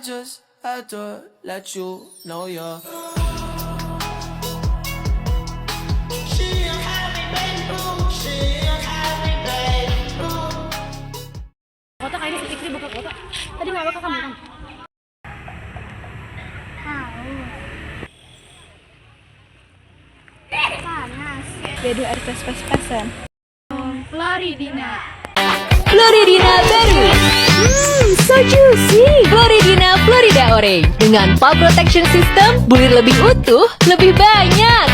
just had to let you know you're. Kota kayaknya si Fikri buka kota. Tadi nggak bakal kamu kan? Panas. Jadi air pas-pas-pasan. Floridina. Floridina baru. So juicy. Floridina Florida Orange dengan pulp protection system, bulir lebih utuh, lebih banyak.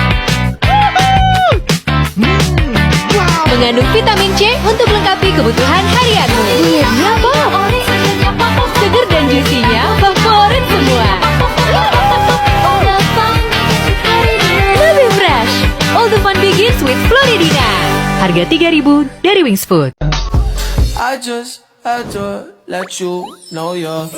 Wow. Mengandung vitamin C untuk melengkapi kebutuhan harianmu. Bulirnya pop, seger dan juicy-nya favorit semua. Lebih fresh. All the fun begins with Floridina. Harga 3.000 dari Wings Food. I just had to let you know you're.